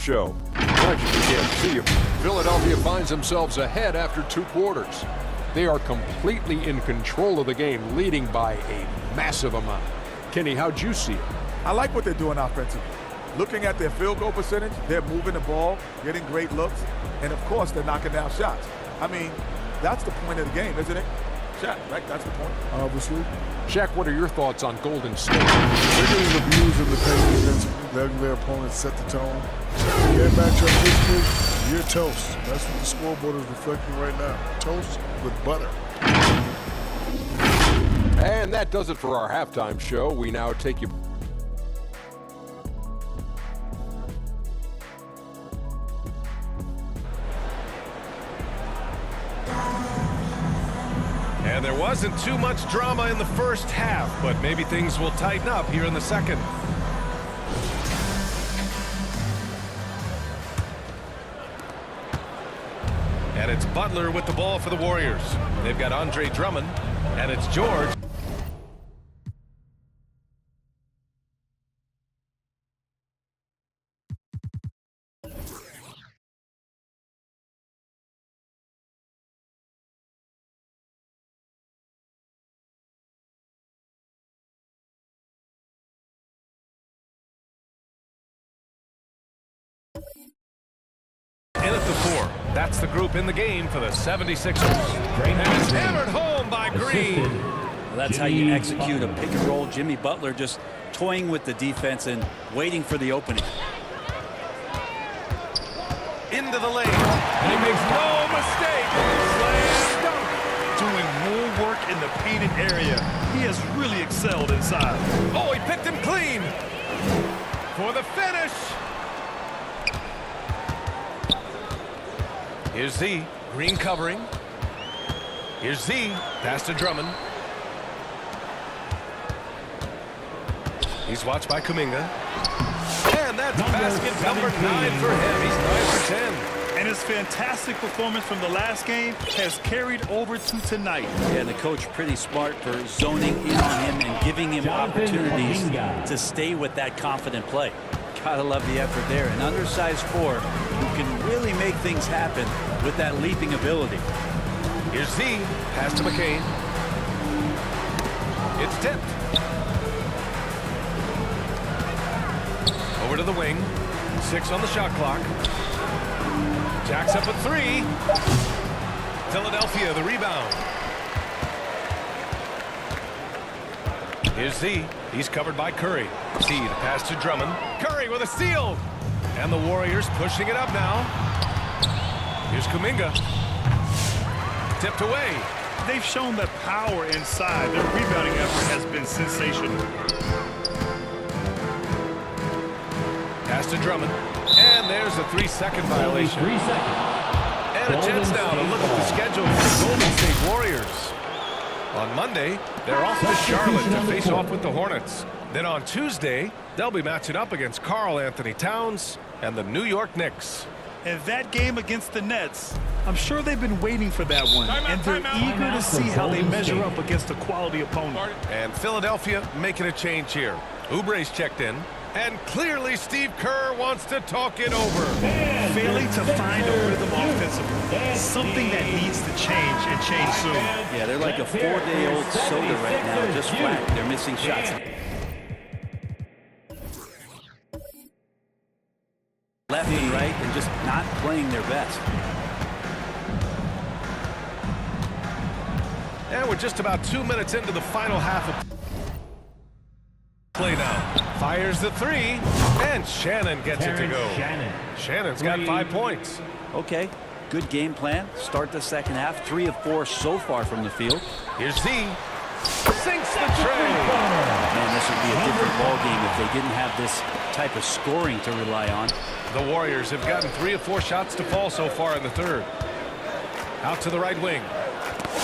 show. Much you can't see it. Philadelphia finds themselves ahead after 2 quarters. They are completely in control of the game, leading by a massive amount. Kenny, how'd you see it? I like what they're doing offensively. Looking at their field goal percentage, they're moving the ball, getting great looks, and of course they're knocking down shots. I mean, that's the point of the game, isn't it? Shaq, right? That's the point. Obviously. Shaq, what are your thoughts on Golden State? They're getting abused in the paint defensively, letting their opponents set the tone. Get back to history, you're toast. That's what the scoreboard is reflecting right now. Toast with butter. And that does it for our halftime show. We now take you... And there wasn't too much drama in the first half, but maybe things will tighten up here in the second. And it's Butler with the ball for the Warriors. They've got Andre Drummond, and it's George. In at the 4. That's the group in the game for the 76ers. And it's hammered home by Green. Well, that's how you execute a pick and roll. Jimmy Butler just toying with the defense and waiting for the opening. Into the lane. And he makes no mistake. Slam dunk. Doing more work in the painted area. He has really excelled inside. Oh, he picked him clean. For the finish. Here's Z. Green covering. Here's Z. Pass to Drummond. He's watched by Kuminga. And that's basket number 9 for him. He's 9 for 10. And his fantastic performance from the last game has carried over to tonight. Yeah, and the coach pretty smart for zoning in on him and giving him opportunities to stay with that confident play. Gotta love the effort there. An undersized 4 who can really make things happen with that leaping ability. Here's Z. Pass to McCain. It's tipped. Over to the wing. 6 on the shot clock. Jacks up a 3. Philadelphia the rebound. Here's Z. He's covered by Curry. Z to pass to Drummond. Curry with a steal. And the Warriors pushing it up now. Here's Kuminga. Tipped away. They've shown that power inside. Their rebounding effort has been sensational. Pass to Drummond. And there's a 3-second violation. 3 seconds. And a chance now to look at the schedule for the Golden State Warriors. On Monday, they're off to Charlotte to face off with the Hornets. Then on Tuesday, they'll be matching up against Karl Anthony Towns and the New York Knicks. And that game against the Nets, I'm sure they've been waiting for that one. And they're eager to see how they measure up against a quality opponent. And Philadelphia making a change here. Oubre's checked in. And clearly Steve Kerr wants to talk it over. Failing to find a rhythm offensively. Something that needs to change and change soon. Yeah, they're like a 4-day-old soda right now, just flat. They're missing shots. Left and right and just not playing their best. And we're just about 2 minutes into the final half of play now. Fires the 3, and Shannon gets it to go. Shannon's got 5 points. Okay, good game plan. Start the second half. 3 of 4 so far from the field. Here's Z. Sinks the tray. Man, this would be a different ball game if they didn't have this type of scoring to rely on. The Warriors have gotten 3 of 4 shots to fall so far in the third. Out to the right wing.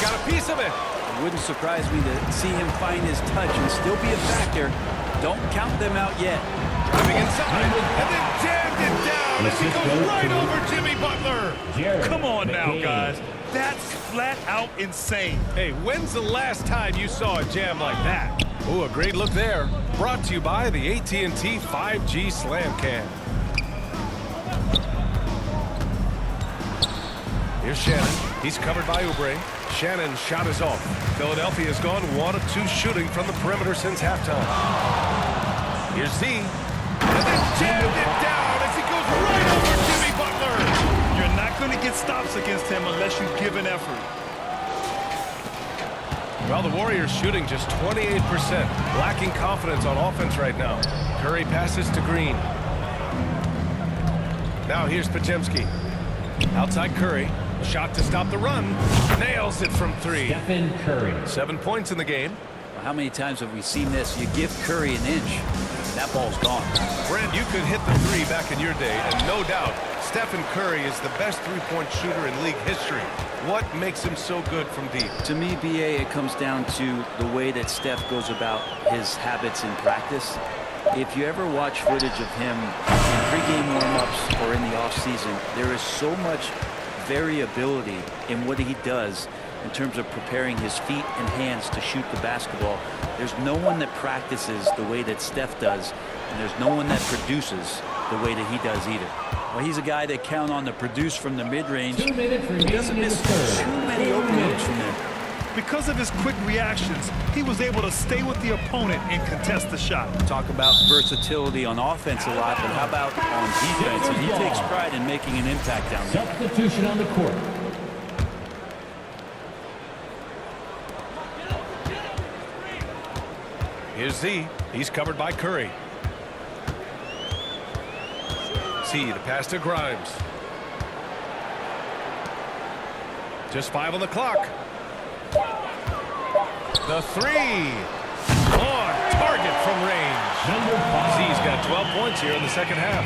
Got a piece of it. It wouldn't surprise me to see him find his touch and still be a factor. Don't count them out yet. Driving inside, and then jammed it down as he goes right over Jimmy Butler. Come on now, guys. That's flat out insane. Hey, when's the last time you saw a jam like that? Ooh, a great look there. Brought to you by the AT&T 5G Slam Cam. Shannon. He's covered by Oubre. Shannon's shot is off. Philadelphia has gone 1 of 2 shooting from the perimeter since halftime. Here's Z. And then jammed it down as he goes right over Jimmy Butler. You're not going to get stops against him unless you give an effort. Well, the Warriors shooting just 28%. Lacking confidence on offense right now. Curry passes to Green. Now here's Podziemski. Outside Curry. Shot to stop the run. Nails it from 3. Stephen Curry. 7 points in the game. How many times have we seen this? You give Curry an inch, that ball's gone. Brent, you could hit the 3 back in your day, and no doubt, Stephen Curry is the best three-point shooter in league history. What makes him so good from deep? To me, BA, it comes down to the way that Steph goes about his habits in practice. If you ever watch footage of him in pregame warm-ups or in the offseason, there is so much variability in what he does in terms of preparing his feet and hands to shoot the basketball. There's no one that practices the way that Steph does, and there's no one that produces the way that he does either. Well, he's a guy that count on to produce from the mid-range. He doesn't miss too many open looks from there. Because of his quick reactions, he was able to stay with the opponent and contest the shot. Talk about versatility on offense a lot, but how about on defense? And he takes pride in making an impact down there. Substitution on the court. Here's Z. He's covered by Curry. Z, the pass to Grimes. Just 5 on the clock. The 3. On target from range. Z's got 12 points here in the second half.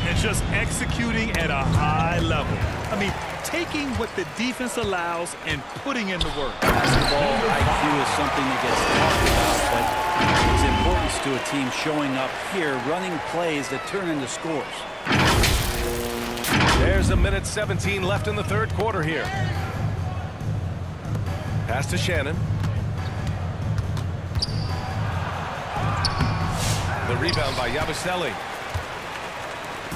And just executing at a high level. I mean, taking what the defense allows and putting in the work. Basketball IQ is something that gets talked about, but its importance to a team showing up here, running plays that turn into scores. There's a minute 17 left in the third quarter here. Pass to Shannon. The rebound by Yabusele.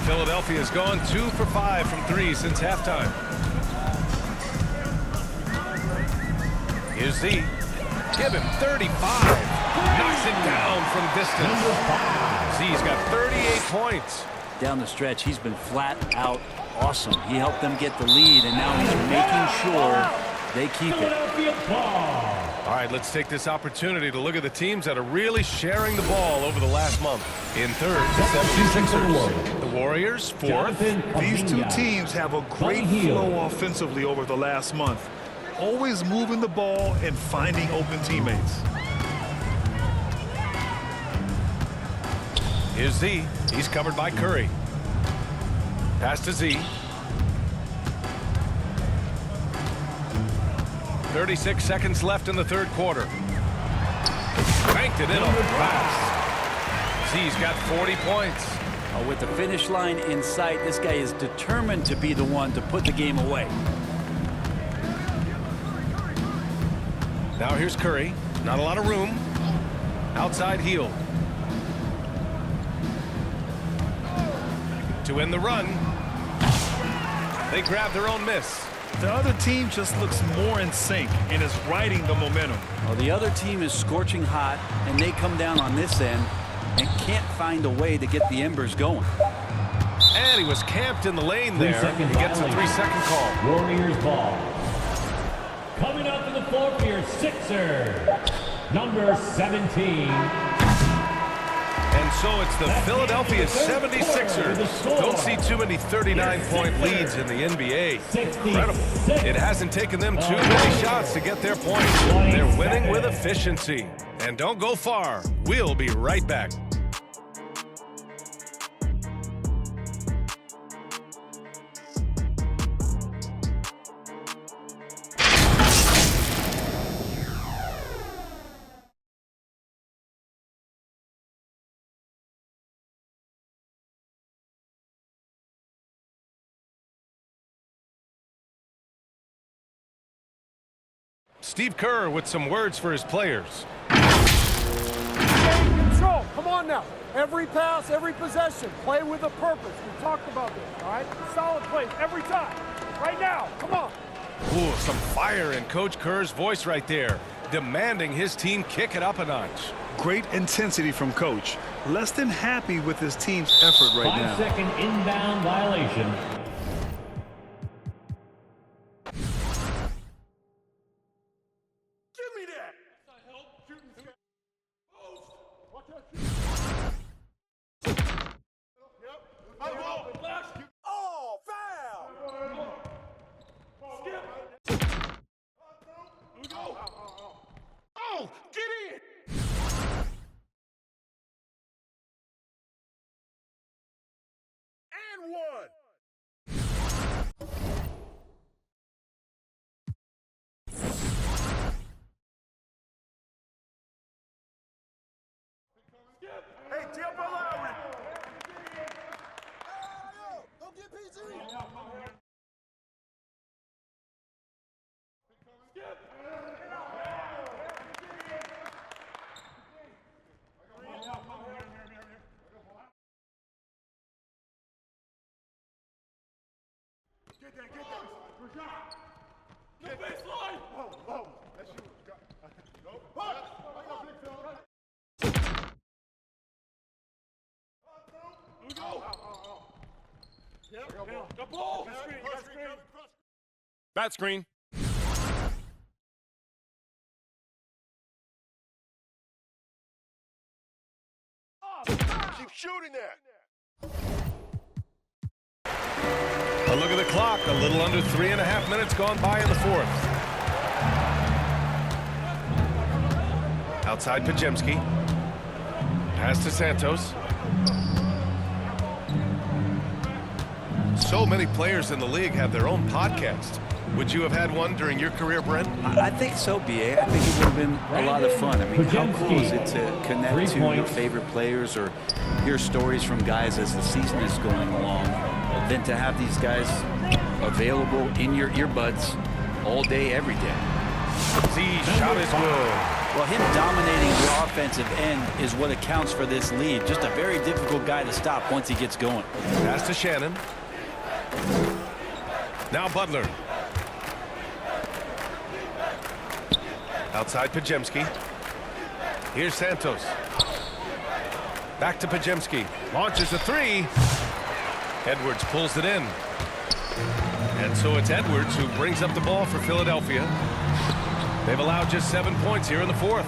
Philadelphia's gone 2 for 5 from 3 since halftime. Here's Z. Give him 35. Knocks it down from distance. Z's got 38 points. Down the stretch, he's been flat out awesome. He helped them get the lead, and now he's making sure they keep it. All right, let's take this opportunity to look at the teams that are really sharing the ball over the last month. In third, the 76ers. The Warriors, fourth. These two teams have a great flow offensively over the last month. Always moving the ball and finding open teammates. Here's Z. He's covered by Curry. Pass to Z. 36 seconds left in the third quarter. Banked it in on the glass. Z's got 40 points. With the finish line in sight, this guy is determined to be the one to put the game away. Now here's Curry. Not a lot of room. Outside heel. To end the run. They grab their own miss. The other team just looks more in sync and is riding the momentum. Well, the other team is scorching hot, and they come down on this end and can't find a way to get the embers going. And he was camped in the lane there. He gets a 3-second call. Warriors ball. Coming up to the floor for your Sixers, number 17. And so it's the Philadelphia 76ers. Don't see too many 39-point leads in the NBA. Incredible. It hasn't taken them too many shots to get their points. They're winning with efficiency. And don't go far. We'll be right back. Steve Kerr with some words for his players. Stay in control. Come on now. Every pass, every possession, play with a purpose. We talked about this, all right? Solid plays every time. Right now, come on. Ooh, some fire in Coach Kerr's voice right there, demanding his team kick it up a notch. Great intensity from Coach. Less than happy with his team's effort right now. 5-second inbound violation. Hey, Temple Lowry. Go get PG. Get that. No baseline. Oh, that's you. Nope. The ball. Bat screen. Keep shooting that. A look at the clock. A little under 3.5 minutes gone by in the fourth. Outside Podziemski. Pass to Santos. So many players in the league have their own podcast. Would you have had one during your career, Brent? I think so, B.A. I think it would have been a lot of fun. I mean, how cool is it to connect to your favorite players or hear stories from guys as the season is going along, than to have these guys available in your earbuds all day, every day. Z shot is good. Well, him dominating the offensive end is what accounts for this lead. Just a very difficult guy to stop once he gets going. Pass to Shannon. Now Butler. Outside Podziemski. Here's Santos. Back to Podziemski. Launches a three. Edwards pulls it in. And so it's Edwards who brings up the ball for Philadelphia. They've allowed just 7 points here in the fourth.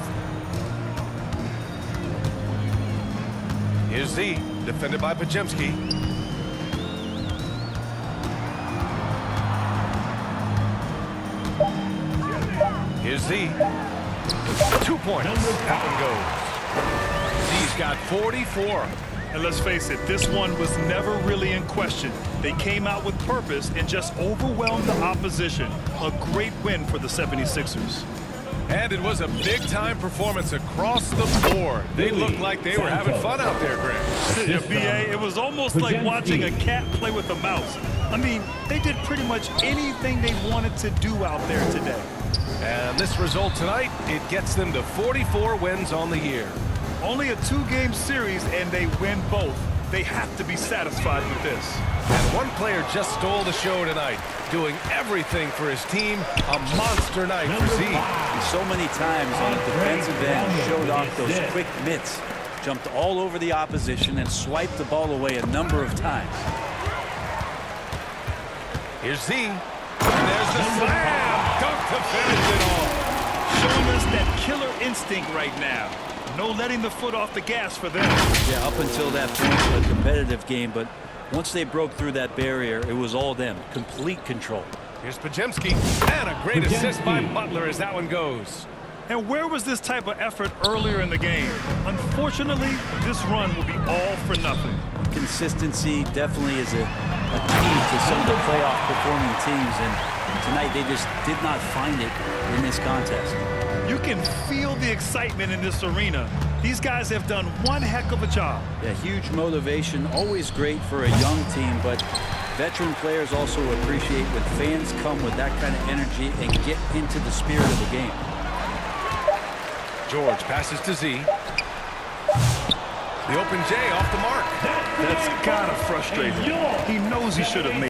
Here's Z, defended by Podziemski. Here's Z. 2 points. That one goes. Z's got 44. And let's face it, this one was never really in question. They came out with purpose and just overwhelmed the opposition. A great win for the 76ers. And it was a big-time performance across the board. They looked like they were having fun out there, Grant. Yeah, B.A., it was almost like watching a cat play with a mouse. I mean, they did pretty much anything they wanted to do out there today. And this result tonight, it gets them to 44 wins on the year. Only a 2-game series, and they win both. They have to be satisfied with this. And one player just stole the show tonight, doing everything for his team. A monster night for Z. And so many times on a defensive end, showed off those quick mitts, jumped all over the opposition, and swiped the ball away a number of times. Here's Z. And there's the slam. Dunk to finish it all. Showing us that killer instinct right now. No letting the foot off the gas for them. Yeah, up until that point, a competitive game, but once they broke through that barrier, it was all them. Complete control. Here's Podziemski. And a great assist by Butler as that one goes. And where was this type of effort earlier in the game? Unfortunately, this run will be all for nothing. Consistency definitely is a key to some of the playoff performing teams, and tonight they just did not find it in this contest. You can feel the excitement in this arena. These guys have done one heck of a job. Yeah, huge motivation, always great for a young team, but veteran players also appreciate when fans come with that kind of energy and get into the spirit of the game. George passes to Z. The open J off the mark. That's gotta frustrate him. He knows he should have made